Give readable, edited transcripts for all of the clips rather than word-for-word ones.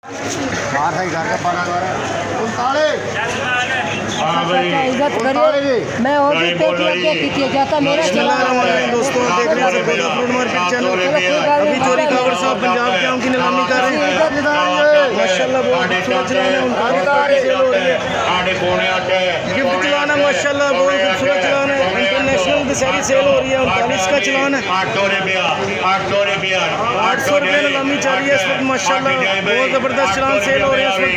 बाहर घर का पाना इज्जत करिए। मैं और भी पेटियां की जाता मेरा चला दोस्तों देख रहे हैं फ्रूट मार्केट चैनल। अभी चोरी खबर साहब पंजाब के आम की नीलामी कर रहे हैं। माशाल्लाह बहुत खूबसूरत चलान है। गिफ्ट चलान है माशाल्लाह बहुत खूबसूरत चलान है। इंटरनेशनल दशहरी सेल हो रही है। 39 का चलान है। 800 रुपये नीलामी चल रही है इस वक्त माशाल्लाह। बहुत ज़बरदस्त चलान सेल हो रहे हैं इस वक्त।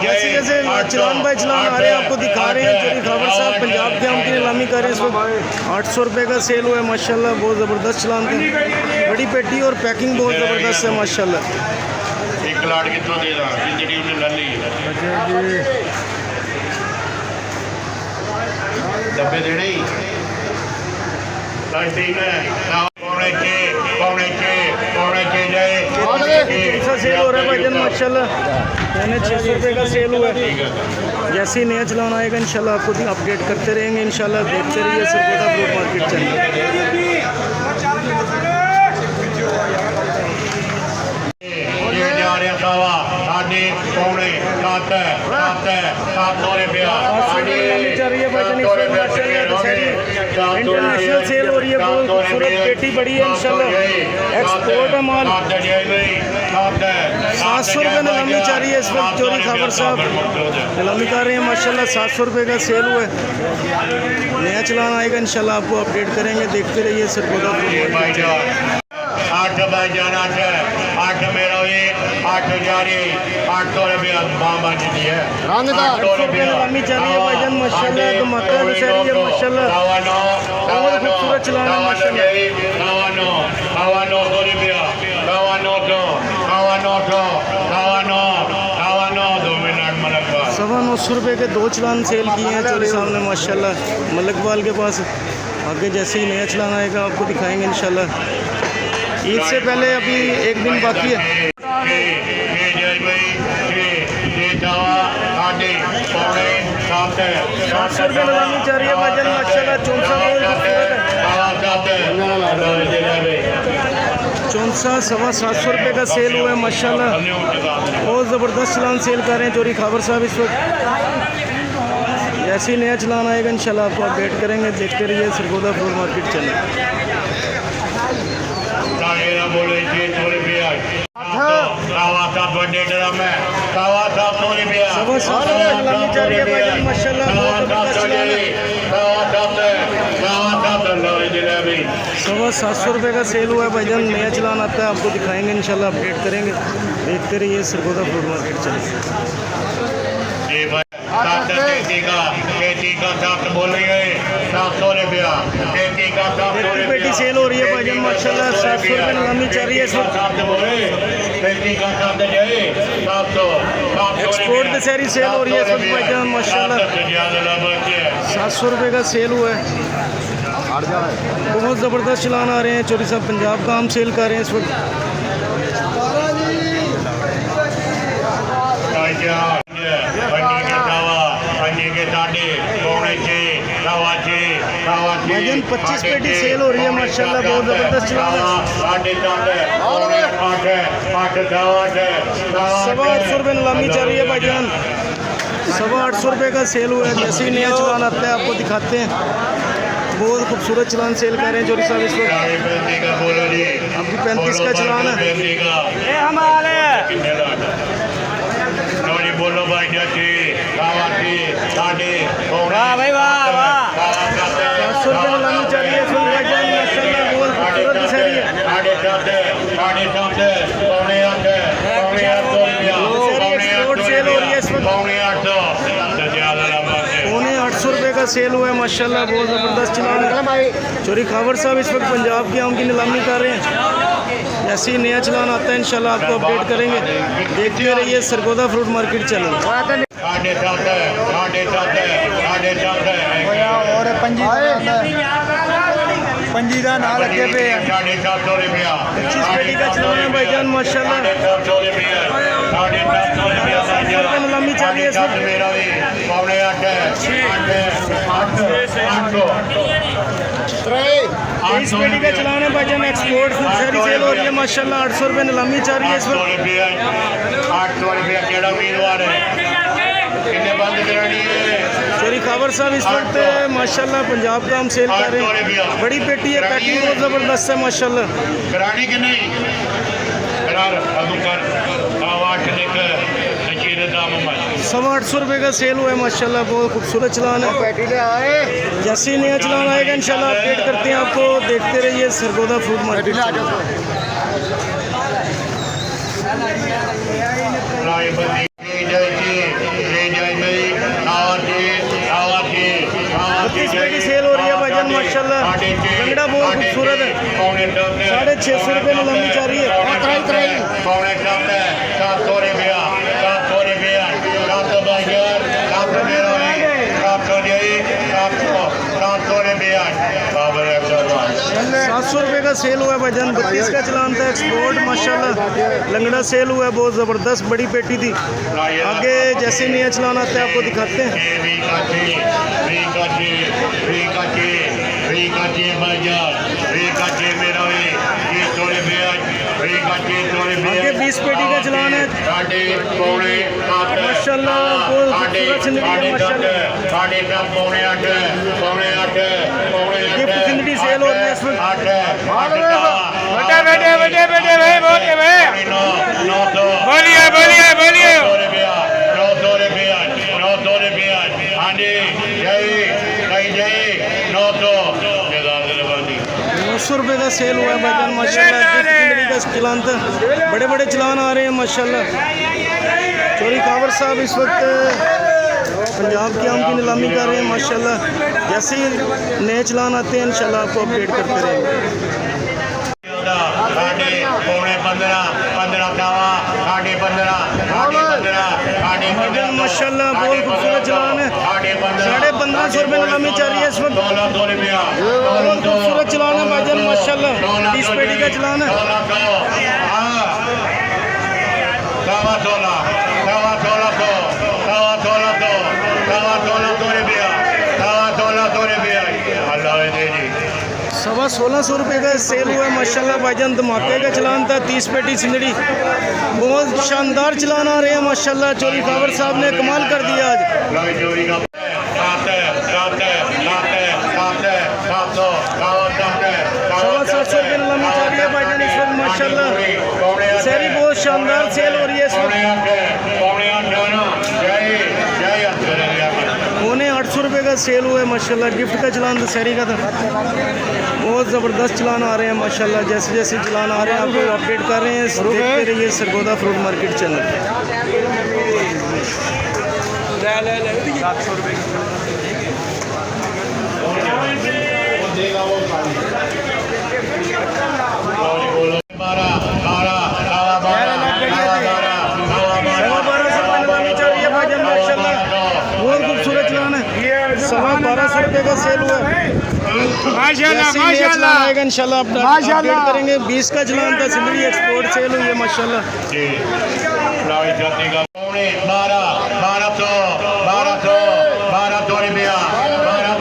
जैसे जैसे चलान बाय चलान आ रहे हैं आपको दिखा रहे हैं। चोरी खबर साहब पंजाब के आम की नीलामी कर रहे हैं इस वक्त। 800 रुपये का सेल हुआ है माशाल्लाह। बहुत ज़बरदस्त चलान था। बड़ी पेटी और पैकिंग बहुत ज़बरदस्त है माशाल्लाह। डब्बे देने सेल हो रहा है भाईजान माशाल्लाह। मैंने 600 रुपये का सेल हुआ है। जैसे ही नया चलान आएगा इंशाल्लाह आपको अपडेट करते रहेंगे इंशाल्लाह। देखते रहिए Sargodha fruit market channel. International sale हो रही है। बहुत खूबसूरत पेटी बड़ी है इंशाल्लाह। एक्सपोर्ट है माल। 700 रुपये नीलामी चल रही है इस वक्त। चोरी खबर साहब नीलामी कर रहे हैं माशाल्लाह। 700 रुपये का सेल हुआ है। नया चलान आएगा इंशाल्लाह आपको अपडेट करेंगे। देखते रहिए सरकोदा फ्रूट मार्केट। 8 रुपया नीलामी चल रही है भाईजान माशाल्लाह। धमाका दशहरी है माशाल्लाह। बहुत खूबसूरत चलान है माशाल्लाह। 950 रुपये के 2 चलान सेल किए हैं चोरी साहब ने माशाल्लाह। मलकवाल के पास आगे जैसे ही नया चलान आएगा आपको दिखाएंगे इंशाल्लाह। ईद से पहले अभी एक दिन बाकी है। 700 रुपये नीलामी चल रही है भाईजान माशाल्लाह। चौंसा बहुत खूबसूरत है। चौंसा 750 रुपये का सेल हुआ है माशाल्लाह। बहुत ज़बरदस्त चलान सेल कर रहे हैं चोरी खबर साहब इस वक्त। जैसे ही नया चलान आएगा इंशाल्लाह आपको अपडेट करेंगे। देखते रहिए सरकोदा फ्रूट मार्केट चैनल। सवा 700 रुपये का सेल हुआ है भाईजान। नया चलान आता है आपको दिखाएंगे इंशाल्लाह अपडेट करेंगे। देखते रहिए सरकोदा फ्रूट मार्केट चैनल। पेटी सेल हो रही है भाईजान माशाल्लाह। 700 रुपये नीलामी चल रही है इस वक्त। एक्सपोर्ट दशहरी सेल हो रही है इस वक्त भाईजान माशाल्लाह। 700 रुपये का सेल हुआ है। बहुत ज़बरदस्त चलान आ रहे हैं। चोरी साहब पंजाब का आम सेल कर रहे हैं इस वक्त। भाईजान 25 पेटी सेल हो रही है माशाल्लाह। बहुत ज़बरदस्त चलान है। 850 रुपये नीलामी चल रही है भाईजान। 850 रुपये का सेल हुआ है। जैसे ही नया चलान आता है आपको दिखाते हैं। बहुत खूबसूरत चलान सेल कर रहे हैं चोरी साहब इस वक्त। अभी 35 का चलान है। बोलो भाई वाह भाई वाह वाह। 700 रुपये नीलामी चल रही है इस वक्त भाईजान माशाल्लाह। बहुत खूबसूरत दशहरी है। एक्सपोर्ट सेल हो रही है इस वक्त। 800 रुपये का सेल हुआ है माशाल्लाह। बहुत ज़बरदस्त चलान है। चोरी खबर साहब इस वक्त पंजाब के आम की नीलामी कर रहे हैं। जैसे ही नया चलान आता है इंशाल्लाह आपको अपडेट करेंगे। देखते रहिए सरकोदा फ्रूट मार्केट चैनल। पंजी का नाम रखे पे 25 पेटी का चलान है भाईजान माशाल्लाह। नीलामी चल रही है इस वक्त। 8 23 पेटी का चलान है भाईजान, एक्सपोर्ट सारी सेल हो रही है माशाल्लाह। 800 रुपये नीलामी चल रही है इस वक्त। 800 रुपया केड़ा उम्मीदवार है कितने बंद करानी है चोरी कावर साहब इस वक्त माशाल्लाह पंजाब का हम सेल कर रहे हैं। बड़ी पेटी है, पैकिंग बहुत ज़बरदस्त है माशाल्लाह। करानी कि नहीं करार अबू कर आवाज लिख नचीर दाम मत 850 रुपये का सेल हुआ है माशाल्लाह। बहुत खूबसूरत चलान है। जैसे ही नया चलान आएगा इंशाल्लाह अपडेट करते हैं आपको। देखते रहिए सरगोदा फ्रूट मार्केट। सेल हो रही है भाईजान माशाल्लाह। लंगड़ा बहुत खूबसूरत है। 650 रुपये नीलामी चल रही है। पौने 700 रुपया 700 रुपया 700 बाजार 700 रुपया 700 रुपये का सेल हुआ है भाईजान। 32 का चलान था, एक्सपोर्ट माशाल्लाह। लंगड़ा सेल हुआ है, बहुत ज़बरदस्त बड़ी पेटी थी। आगे जैसे नया चलान आता है आपको दिखाते हैं। आगे 20 पेटी का चलान है माशाल्लाह। बहुत खूबसूरत सिंदड़ी है माशाल्लाह। गिफ्ट सिंदड़ी सेल हो रही है इस वक्त। बोलिए 900 रुपये का सेल हुआ है भाईजान माशाल्लाह। गिफ्ट सिंदड़ी का चलान था। बड़े बड़े चलान आ रहे हैं माशाल्लाह। चोरी कावर साहब इस वक्त पंजाब की आम की नीलामी कर रहे हैं माशाल्लाह। जैसे ही नए चलान आते हैं इंशाल्लाह आपको अपडेट करते रहेंगे। माशाल्लाह बहुत खूबसूरत चलान है। 1550 रुपये नीलामी चल रही है इस वक्त। बहुत खूबसूरत चलान है भाईजान माशाल्लाह। 30 पेटी का चलान है। सवा 1600 रुपये का सेल हुआ है माशाल्लाह भाईजान। धमाके का चलान था। 30 पेटी सिंदड़ी, बहुत शानदार चलान आ रहे हैं माशाल्लाह। चोरी कावर साहब ने कमाल कर दिया आज। 750 रुपये नीलामी चल रही है भाईजान इस वक्त माशाल्लाह। शहरी बहुत शानदार सेल हो रही है इस वक्त। 800 रुपये का सेल हुआ है माशाल्लाह। गिफ्ट का चलान दशहरी का था। बहुत ज़बरदस्त चलान आ रहे हैं माशाल्लाह। जैसे जैसे चलान आ रहे हैं आपको अपडेट कर रहे हैं। देखते रहिए सरगोदा फ्रूट मार्केट चैनल। 700 रुपये बहुत खूबसूरत चलान है। 1250 रुपये का सेल हुआ है माशाल्लाह। आएगा इंशाल्लाह अपडेट करेंगे। 20 का चलान था। सिंदड़ी एक्सपोर्ट सेल हुई है माशाल्लाह।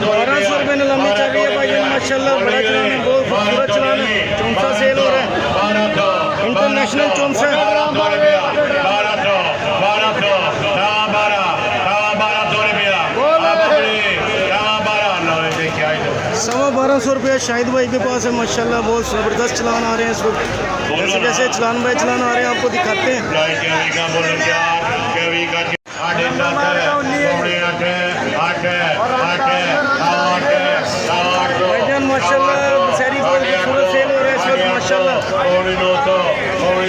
1200 रुपये नीलामी चल रही है भाईजान माशाल्लाह। बड़ा चलान है, बहुत खूबसूरत चलान है। चौंसा सेल हो रहा है, इंटरनेशनल चौंसा। 1250 रुपये शाहिद भाई के पास है माशाल्लाह। बहुत ज़बरदस्त चलान आ रहे हैं इस वक्त। जैसे जैसे चलान बाय चलान आ रहे हैं आपको दिखाते हैं। भाईजान माशाल्लाह शहरी बहुत खूबसूरत सेल हो रहा है इस वक्त माशाल्लाह।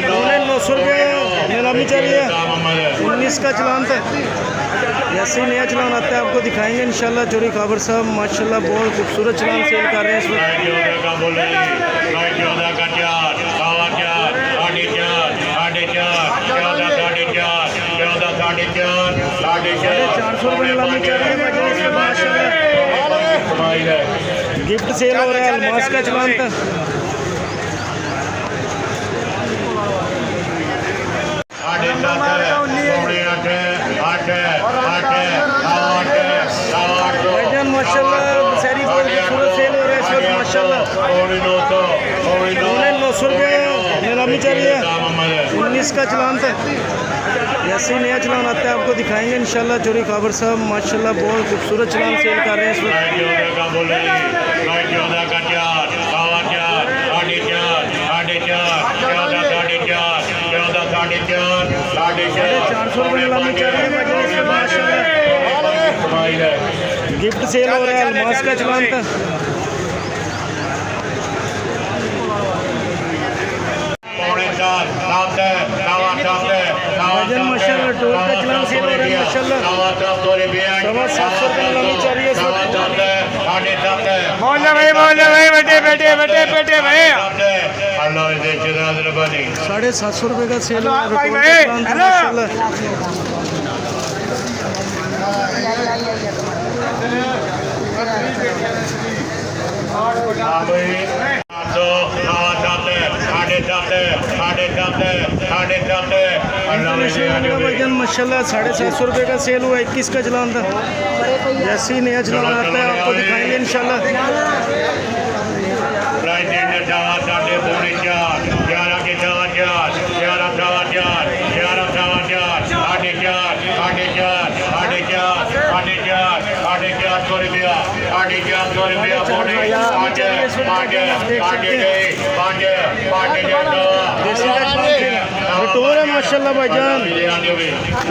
900 रुपये नीलामी चल रही है। 19 का चलान था। जैसे ही नया चलान आता है आपको दिखाएंगे इंशाल्लाह। चोरी काबर साहब माशाल्लाह बहुत खूबसूरत चलान सेल कर रहे हैं इस वक्त। 450 रुपये नीलामी चल रही है माशाल्लाह। गिफ्ट सेल हो रहा है। अलमास का चलान था। भाईजान माशाल्लाह शहरी बहुत खूबसूरत सेल हो रहा है इस वक्त। माशाल्लाह। पौने 900 पौने 900 रुपये नीलामी चल रही है। 19 का चलान था। जैसे ही नया चलान आता है आपको दिखाएंगे इंशाल्लाह। जोरी खाबर साहब माशाल्लाह बहुत खूबसूरत चलान सेल कर रहे हैं इस वक्त। गिफ्ट सेल हो रहा है। अलमास का चलान था। वजन माशाल्लाह टोल का चलान सेल हो रहा है माशाल्लाह। 750 रुपये नीलामी चल रही है इस वक्त। बोल भाई बेटे बेटे बेटे बेटे भाई 750 रुपये का सेल हो रहा है। टोल का चलान था माशाल्लाह। वजन माशाल्लाह 750 रुपये का सेल हुआ। 21 का चलान था। जैसे ही नया चलान आता है आपको दिखाएंगे इंशाल्लाह। रटोर है माशाल्लाह भाईजान।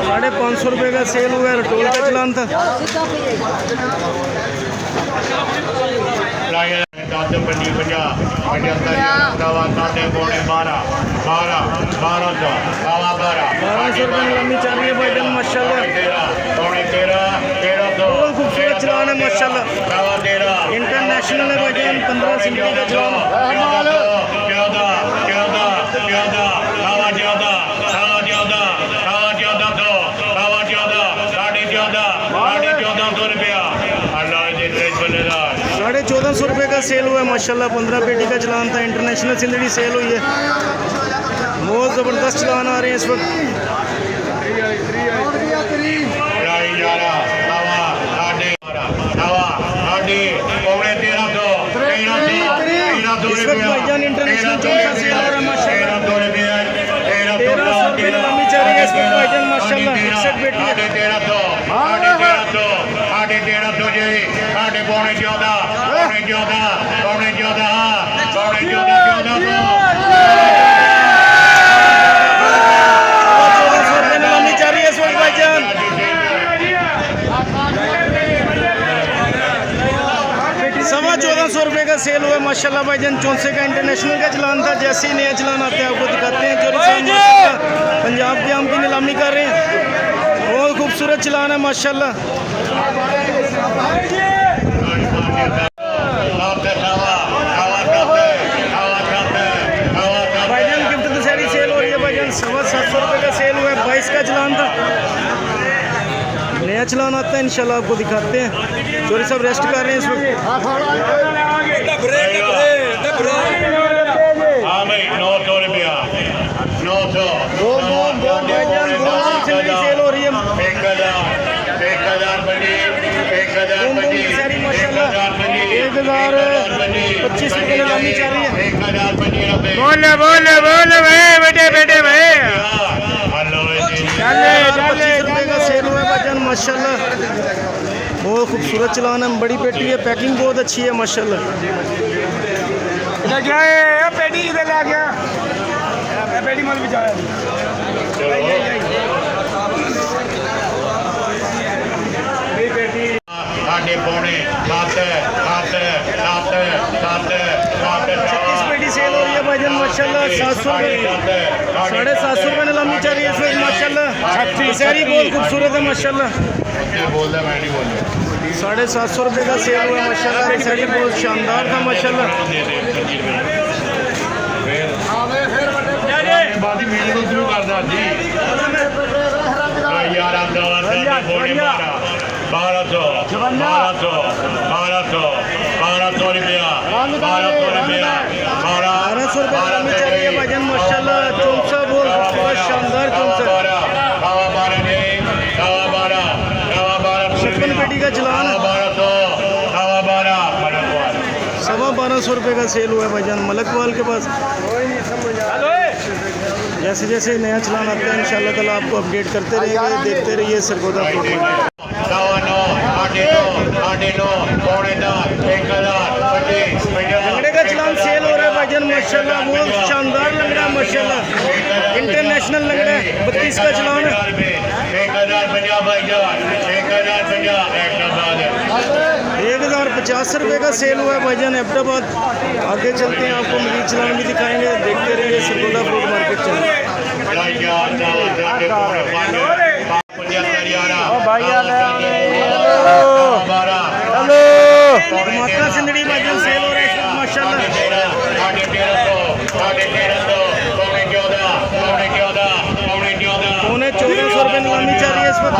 550 रुपये का सेल हुआ है। रटोर का चलान था। नीलामी चल रही है भाईजान माशाल्लाह। बहुत खूबसूरत चलान है माशाल्लाह। इंटरनेशनल है भाईजान। 15 सिंगल का चलान। साढ़े 1400 रुपये का सेल हुआ है माशाल्लाह। 15 पेटी का चलान था। इंटरनेशनल सिंदड़ी सेल हुई है। बहुत ज़बरदस्त चलान आ रहे हैं इस वक्त। इस वक्त भाईजान इंटरनेशनल चौसा सेल हो रहा है माशाल्लाह। 1300 रुपये नीलामी चल रही है इस वक्त भाईजान माशाल्लाह। 61 पेटी है। नीलामी चल रही है इस वक्त भाईजान। 1450 रुपये का सेल हुआ माशाल्लाह भाईजान। 64 का इंटरनेशनल का चलान था। जैसे ही नया चलान आता है आपको दिखाते हैं। जोरी साहब माशाल्लाह पंजाब के आम की नीलामी कर रहे हैं। बहुत खूबसूरत चलान है माशाल्लाह। भाईजान गिफ्ट दशहरी सेल हो रही है भाईजान। 750 रुपये का सेल हुआ है। 22 का चलान था। नया चलान आता है इंशाल्लाह आपको दिखाते हैं। चोरी साहब रेस्ट कर रहे हैं इस वक्त। सेल हो रही है। 1025 रुपये नीलामी चल रही है। बोल भाई बेटे बेटे भाई चले 25 रुपये का सेल हुआ है भाईजान माशाल्लाह। बहुत खूबसूरत चलान है। बड़ी पेटी है। पैकिंग बहुत अच्छी है माशाल्लाह। पेटी इधर ले गया पेटी मत बिचारा पेटी सेल हो रही है भाईजान माशाल्लाह। 700 रुपये 750 रुपये नीलामी चल रही है इस वक्त माशाल्लाह। दशहरी बहुत खूबसूरत है माशाल्लाह। 750 रुपये का सेल हुआ माशाल्लाह। दशहरी बहुत शानदार था माशाल्लाह। भाईजान माशाल्लाह। चौंसा बहुत शानदार चौंसा। 56 पेटी का चलान। 12.5 1400 रुपये का सेल हुआ है भाईजान मलकवाल के पास। जैसे जैसे नया चलान आता है इंशाल्लाह ताला आपको अपडेट करते रहेंगे, देखते रहिए सरगोदा फ्रूट मार्केट। लंगड़े का चलान सेल हो रहा है भाईजान माशाल्लाह, बहुत शानदार लंगड़ा है माशाल्लाह, इंटरनेशनल लंगड़ा है, 32 का चलान है। 1050 रुपये का सेल हुआ है भाईजान अहमदाबाद। आगे चलते हैं, आपको मजीद चलान भी दिखाएंगे, देखते रहिए सरगोदा फ्रूट मार्केट चैनल। टमाटर सिंदड़ी भाईजान सेल हो रहा है इस वक्त माशाल्लाह। 1400 रुपये नीलामी चल रही है इस वक्त।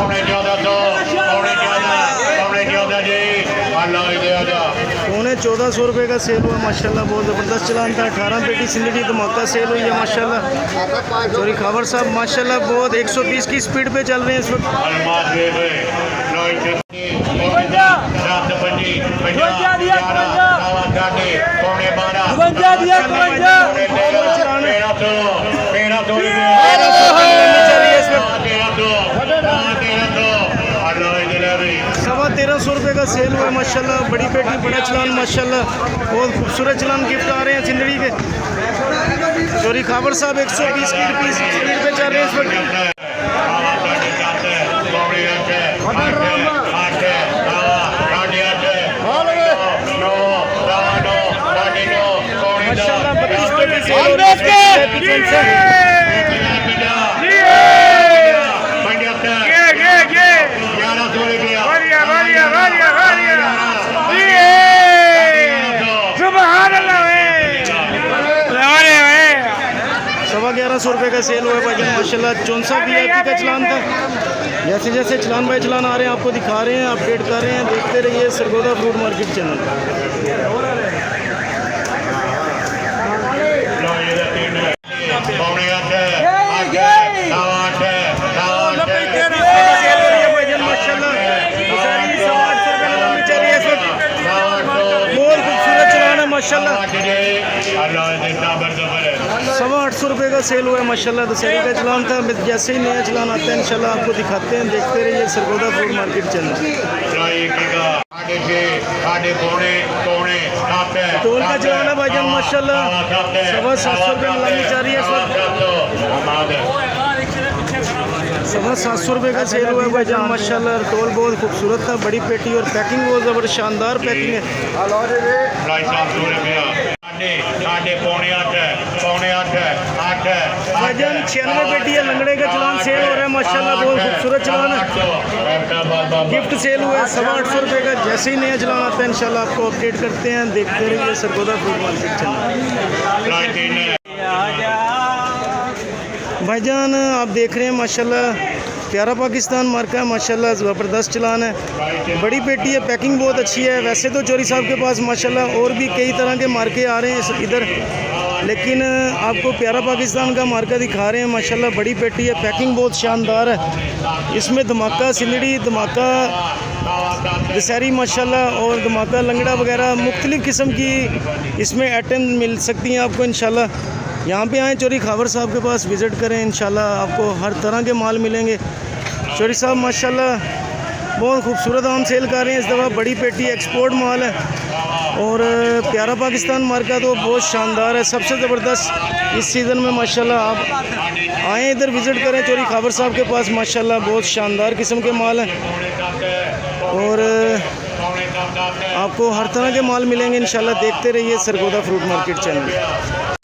1400 रुपये का सेल हुआ माशाल्लाह, बहुत ज़बरदस्त चलान था। 18 पेटी सिंदड़ी धमाका सेल हुई है माशाल्लाह। चोरी खावर साहब माशाल्लाह बहुत 120 की स्पीड पे चल रहे हैं इस वक्त। सवा 1300 रुपये का सेल हुआ माशाल्लाह। बड़ी पेटी बड़ा चलान माशाल्लाह, बहुत खूबसूरत चलान गिफ्ट आ रहे हैं सिंदड़ी के। चोरी खाबर साहब 120 की स्पीड पे चल रहे हैं इस वक्त। माशाल्लाह 32 पेटी सेल हो रही है। सवा 1100 रुपये का सेल हुआ है भाईजान माशाल्लाह। 64 VIP का चलान था। जैसे जैसे चलान बाई चलान आ रहे हैं आपको दिखा रहे हैं, अपडेट कर रहे हैं, देखते रहिए सरगोदा फ्रूट मार्केट चैनल। बहुत खूबसूरत चलान है माशाल्लाह। 850 रुपये का सेल हुआ है माशाल्लाह। दशहरी का चलान था। जैसे ही नया चलान आता है इंशाल्लाह आपको दिखाते हैं, देखते रहिए Sargodha fruit market channel. Toll का चलान है भाईजान माशाल्लाह। 750 रुपये नीलामी जा रही है इस वक्त। 750 रुपये का सेल हुआ है भाईजान माशाल्लाह। टोल बहुत खूबसूरत था, बड़ी पेटी और पैकिंग बहुत ज़बरदस्त शानदार पैकिंग है। भाईजान 96 पेटी है लंगड़े का चलान सेल हो रहा है माशाल्लाह, बहुत खूबसूरत चलान है। गिफ्ट सेल हुआ है 850 रुपये का। जैसे ही नया चलान आता है इंशाल्लाह आपको अपडेट करते हैं, देखते रहिए सरगोदा फ्रूट मार्केट चैनल। भाईजान आप देख रहे हैं माशाल्लाह, प्यारा पाकिस्तान मार्का है माशाल्लाह, ज़बरदस्त चलान है। बड़ी पेटी है, पैकिंग बहुत अच्छी है। वैसे तो चोरी साहब के पास माशाल्लाह और भी कई तरह के मार्के आ रहे हैं इधर, लेकिन आपको प्यारा पाकिस्तान का मार्का दिखा रहे हैं माशाल्लाह। बड़ी पेटी है, पैकिंग बहुत शानदार है। इसमें धमाका सिंदड़ी, धमाका दशहरी माशाल्लाह और धमाका लंगड़ा वगैरह मुख्तलिफ़ किस्म की इसमें आइटम मिल सकती हैं आपको इंशाल्लाह। यहाँ पे आएँ, चोरी खावर साहब के पास विज़िट करें, इंशाल्लाह आपको हर तरह के माल मिलेंगे। चोरी साहब माशाल्लाह बहुत खूबसूरत आम सेल कर रहे हैं इस दफ़ा। बड़ी पेटी एक्सपोर्ट माल है और प्यारा पाकिस्तान मार्का तो बहुत शानदार है, सबसे ज़बरदस्त इस सीज़न में माशाल्लाह। आप आएँ इधर विज़िट करें चोरी खावर साहब के पास माशाल्लाह, बहुत शानदार किस्म के माल हैं और आपको हर तरह के माल मिलेंगे इंशाल्लाह। देखते रहिए सरगोदा फ्रूट मार्केट चैनल।